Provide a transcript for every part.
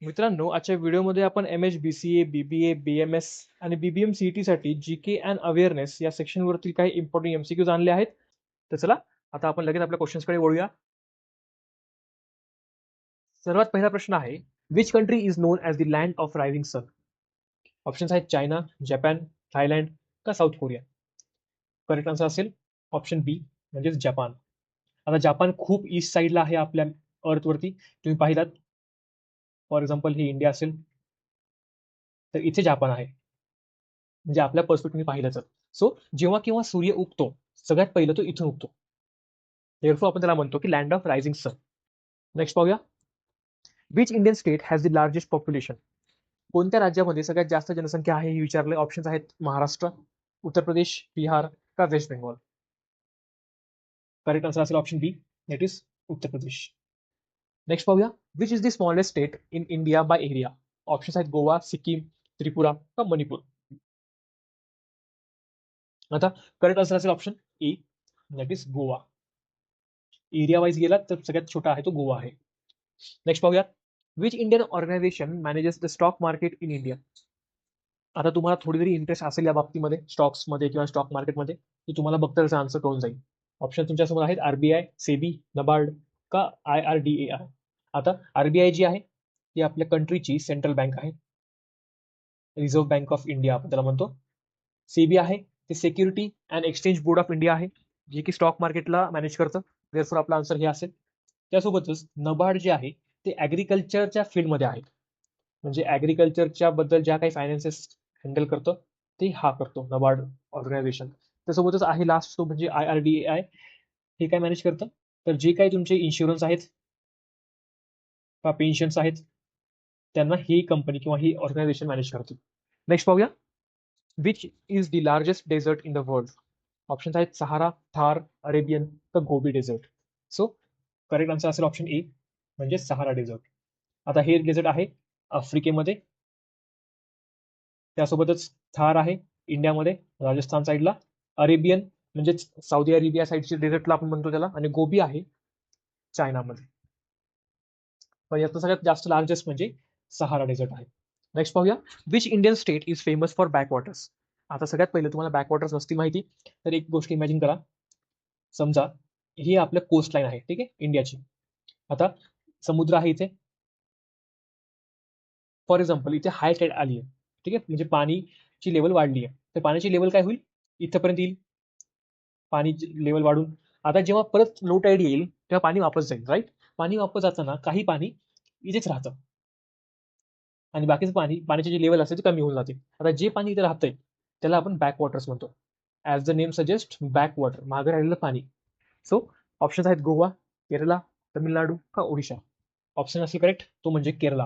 मित्रांनो, आजच्या व्हिडिओमध्ये आपण MH-BCA, BBA, BMS आणि BBM CET साठी जीके अँड अवेअरनेस या सेक्शनवरती काही इम्पॉर्टंट MCQज आणले आहेत. तर चला आता आपण लगेच आपल्या क्वेश्चन्सकडे वळूया. सर्वात पहिला प्रश्न आहे, which country is known as the land of rising sun? Options आहेत चायना, जपान, थायलंड का साऊथ कोरिया. करेक्ट आन्सर असेल ऑप्शन बी म्हणजेच जपान. आता जपान खूप ईस्ट साईडला आहे आपल्या अर्थवरती. तुम्ही पाहिलात, फॉर एक्झाम्पल ही इंडिया असेल तर इथे जपान आहे. म्हणजे आपल्या पर्स्पेक्टिव्ह पाहिलं तर. सो जेव्हा केव्हा सूर्य उगतो सगळ्यात पहिलं तो इथून उगतो. देअरफॉर आपण त्याला म्हणतो की land of rising sun. Next पाहूया. Which Indian state has the largest population? कोणत्या राज्यामध्ये सगळ्यात जास्त जनसंख्या आहे हे विचारले. ऑप्शन्स आहेत महाराष्ट्र, उत्तर प्रदेश, बिहार का वेस्ट बेंगॉल. करेक्ट आन्सर असेल option B, that is Uttar Pradesh. Next पाहूया. Which is the smallest state in India by area? Options आहेत गोवा, सिक्कीम, त्रिपुरा का मणिपूर. आता करेक्ट आन्सर असेल option A, that is Goa. Area wise गेला तर सगळ्यात छोटा आहे तो गोवा आहे. नेक्स्ट पाहूया. Which Indian organisation manages the stock market in India? आता तुम्हाला थोडी जरी इंटरेस्ट असेल या बाबतीमध्ये स्टॉक्समध्ये किंवा स्टॉक मार्केटमध्ये, की तुम्हाला बघता त्याचा आन्सर कळून जाईल. ऑप्शन तुमच्यासमोर आहेत आरबीआय, सेबी, नबार्ड का IRDAI. आता आरबीआय जी आहे ती आपल्या कंट्रीची सेंट्रल बँक आहे, रिझर्व्ह बँक ऑफ इंडिया आपण त्याला म्हणतो. सेबी आहे ते security and exchange board of India आहे, जे की स्टॉक मार्केटला मॅनेज करतं. देअरफॉर आपला आन्सर हे असेल. त्यासोबतच नबार्ड जे आहे ते ॲग्रिकल्चरच्या फील्डमध्ये आहे, म्हणजे ॲग्रिकल्चरच्या बद्दल ज्या काही फायनान्सेस हँडल करतं ते हा करतो नबार्ड ऑर्गनायझेशन. त्यासोबतच आहे लास्ट तो म्हणजे IRDAI. हे काय मॅनेज करतं, तर जे काही तुमचे इन्शुरन्स आहेत का पेन्शन्स आहेत त्यांना ही कंपनी किंवा ही ऑर्गनायझेशन मॅनेज करते. नेक्स्ट पाहूया. Which is the largest desert in the world? Options आहेत सहारा, थार, अरेबियन का Gobi desert. So correct answer असेल ऑप्शन ए म्हणजे सहारा डेझर्ट. आता हे डेझर्ट आहे आफ्रिकेमध्ये, त्यासोबतच थार आहे इंडियामध्ये राजस्थान साईडला, अरेबियन म्हणजेच सौदी अरेबिया साईडचे डेझर्टला आपण म्हणतो त्याला, आणि गोबी आहे चायनामध्ये. पण यातलं सगळ्यात जास्त लार्जेस्ट म्हणजे सहारा डेझर्ट आहे. नेक्स्ट पाहूया. Which Indian state is famous for backwaters? आता सगळ्यात पहिलं तुम्हाला बॅकवॉटर्स नसती माहिती तर एक गोष्ट इमॅजिन करा. समजा ही आपलं कोस्ट लाईन आहे, ठीक आहे, इंडियाची. आता समुद्र आहे इथे, फॉर एक्झाम्पल इथे हाय टाईड आली आहे, ठीक आहे, म्हणजे पाणीची लेवल वाढली आहे. तर पाण्याची लेवल काय होईल, इथपर्यंत येईल पाणी लेवल वाढून. आता जेव्हा परत लो टाईड येईल तेव्हा पाणी वापस जाईल, राईट. पाणी वापस जाताना काही पाणी इथेच राहतं आणि बाकीचं पाण्याची जी लेवल असते ती कमी होऊन जाते. आता जे पाणी इथे राहतंय त्याला आपण बॅक वॉटर्स म्हणतो. As the name suggest, back water, मागे राहिलेलं पाणी. सो ऑप्शन्स आहेत गोवा, केरला, तमिळनाडू का ओडिशा. ऑप्शन असेल करेक्ट तो म्हणजे केरला.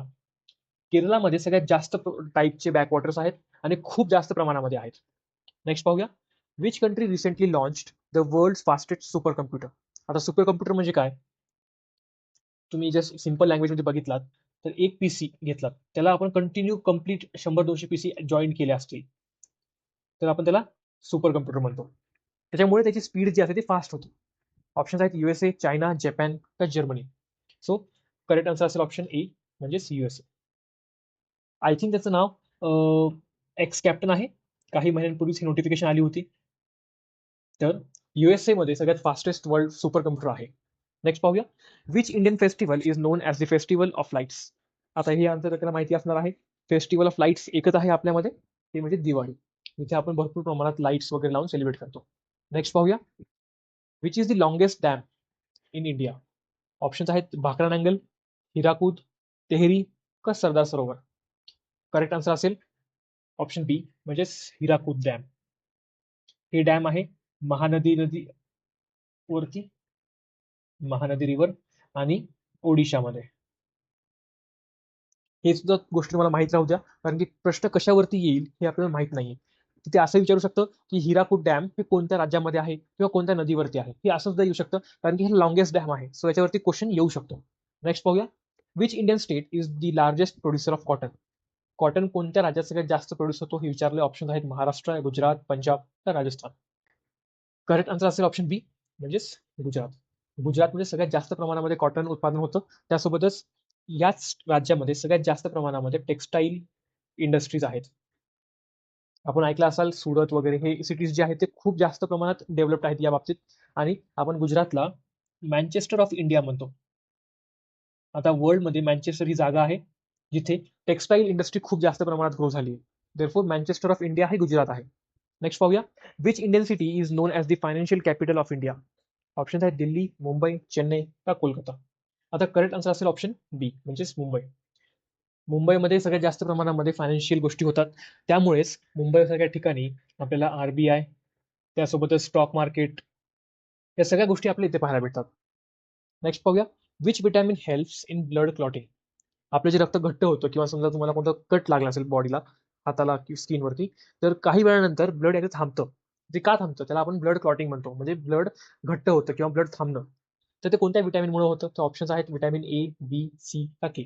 केरलामध्ये सगळ्यात जास्त टाईपचे बॅकवॉटर्स आहेत आणि खूप जास्त प्रमाणामध्ये आहेत. नेक्स्ट पाहूया. Which country recently launched the world fastest super computer? आता सुपर कम्प्युटर म्हणजे काय, तुम्ही जस्ट सिंपल लँग्वेजमध्ये बघितलात तर एक पीसी घेतलात त्याला आपण कंटिन्यू कंप्लीट 100-200 पीसी जॉईन केले असतील तर आपण त्याला सुपर कम्प्युटर म्हणतो. त्याच्यामुळे त्याची स्पीड जी असते ती फास्ट होते. ऑप्शन्स आहेत USA, चायना, जपान का जर्मनी. सो करेक्ट आन्सर असेल ऑप्शन ए म्हणजेच USA. आय थिंक त्याचं नाव एक्स कॅप्टन आहे. काही महिन्यांपूर्वीच ही नोटिफिकेशन आली होती. तर USA मध्ये सगळ्यात फास्टेस्ट वर्ल्ड सुपर कम्प्युटर आहे. नेक्स्ट पाहूया. Which Indian festival is known as the festival of lights? आता हे आन्सर त्याला माहिती असणार आहे. फेस्टिवल ऑफ लाईट्स एकच आहे आपल्यामध्ये, ते म्हणजे दिवाळी. इथे आपण भरपूर प्रमाणात लाईट्स वगैरे लावून सेलिब्रेट करतो. नेक्स्ट पाहूया. Which is the longest dam in India? Options आहेत भाकरा नांगल, हिराकूद, तेहरी का सरदार सरोवर. करेक्ट आन्सर असेल ऑप्शन बी म्हणजेच हिराकूद डॅम. हे डॅम आहे महानदी वरती, महानदी रिव्हर आणि ओडिशामध्ये. हे सुद्धा गोष्टी तुम्हाला माहित राहू द्या, कारण की प्रश्न कशावरती येईल हे आपल्याला माहित नाहीये. ते असं विचारू शकतं की हिराकूड डॅम हे कोणत्या राज्यामध्ये आहे किंवा कोणत्या नदीवरती आहे, हे असं सुद्धा येऊ शकतं, कारण की हे लॉंगेस्ट डॅम आहे. सो याच्यावरती क्वेश्चन येऊ शकतो. नेक्स्ट पाहूया. Which Indian state is the largest producer of cotton? Cotton कोणत्या राज्यात सगळ्यात जास्त प्रोड्यूस होतो हे विचारले. ऑप्शन आहेत महाराष्ट्र, गुजरात, पंजाब का राजस्थान. करेक्ट आन्सर असेल ऑप्शन बी म्हणजेच गुजरात. गुजरातमध्ये सगळ्यात जास्त प्रमाणामध्ये कॉटन उत्पादन होतं. त्यासोबतच याच राज्यामध्ये सगळ्यात जास्त प्रमाणामध्ये टेक्सटाईल इंडस्ट्रीज आहेत. आपण ऐकलं असाल सुरत वगैरे हे सिटीज जे आहेत ते खूप जास्त प्रमाणात डेव्हलप्ड आहेत या बाबतीत. आणि आपण गुजरातला मँचेस्टर ऑफ इंडिया म्हणतो. आता वर्ल्डमध्ये मँचेस्टर ही जागा आहे जिथे टेक्सटाईल इंडस्ट्री खूप जास्त प्रमाणात ग्रो झाली आहे. देअरफॉर मँचेस्टर ऑफ इंडिया हे गुजरात आहे. नेक्स्ट पाहूया, which Indian city is known as the financial capital of India. Option आहेत दिल्ली, मुंबई, चेन्नई का कोलकाता. आता करेक्ट आन्सर असेल ऑप्शन बी म्हणजेच मुंबई. मुंबईमध्ये सगळ्यात जास्त प्रमाणामध्ये फायनान्शियल गोष्टी होतात. त्यामुळेच मुंबईसारख्या ठिकाणी आपल्याला आरबीआय, त्यासोबतच स्टॉक मार्केट, या सगळ्या गोष्टी आपल्या इथे पाहायला भेटतात. नेक्स्ट पाहूया, which vitamin helps in blood clotting. आपलं जे रक्त घट्ट होतं किंवा समजा तुम्हाला कोणता कट लागला असेल बॉडीला, हाताला किंवा स्किनवरती, तर काही वेळानंतर ब्लड याचं थांबतं. ते का थांबतं त्याला आपण ब्लड क्लॉटिंग म्हणतो, म्हणजे ब्लड घट्ट होतं किंवा ब्लड थांबणं. तर ते कोणत्या विटॅमिनमुळे होतं. तर ऑप्शन्स आहेत विटॅमिन ए, बी, सी का के.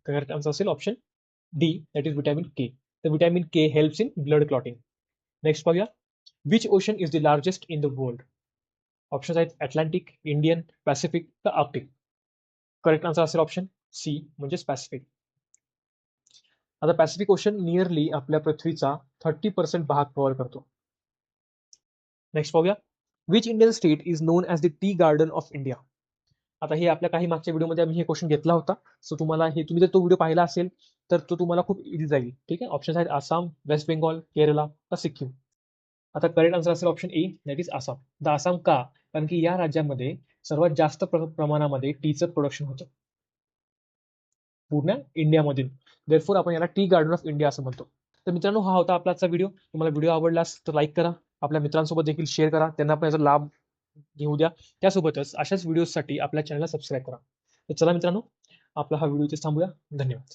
करेक्ट आन्सर असेल option D, that is vitamin K. तर vitamin K helps in blood clotting. Next पाहूया, which ocean is the largest in the world. Options आहेत अटलांटिक, इंडियन, पॅसिफिक का Arctic. Correct answer असेल option C म्हणजेच Pacific. आता Pacific ocean nearly आपल्या पृथ्वीचा 30% भाग कव्हर करतो. नेक्स्ट पाहूया, which Indian state is known as the tea garden of India. आता हे आपल्या काही मागच्या व्हिडिओमध्ये आम्ही हे क्वेश्चन घेतला होता. सो तुम्हाला हे, तुम्ही जर तो व्हिडिओ पाहिला असेल तर तो तुम्हाला खूप इझी जाईल. ठीक आहे. ऑप्शन्स आहेत आसाम, वेस्ट बेंगॉल, केरला का सिक्कीम. आता करेक्ट आन्सर असेल option A, that is Assam. The Assam का, कारण की या राज्यामध्ये सर्वात जास्त प्रमाणामध्ये टीचं प्रोडक्शन होतं पूर्ण इंडियामधील. देअरफॉर आपण याला टी गार्डन ऑफ इंडिया असं म्हणतो. तर मित्रांनो, हा होता आपला आजचा व्हिडिओ. तुम्हाला व्हिडिओ आवडलास तर लाईक करा, आपल्या मित्रांसोबत देखील शेअर करा, त्यांना पण याचा लाभ घेऊ द्या. त्यासोबतच अशाच व्हिडिओसाठी आपल्या चॅनलला सबस्क्राईब करा. तर चला मित्रांनो, आपला हा व्हिडिओ इथेच थांबूया. धन्यवाद.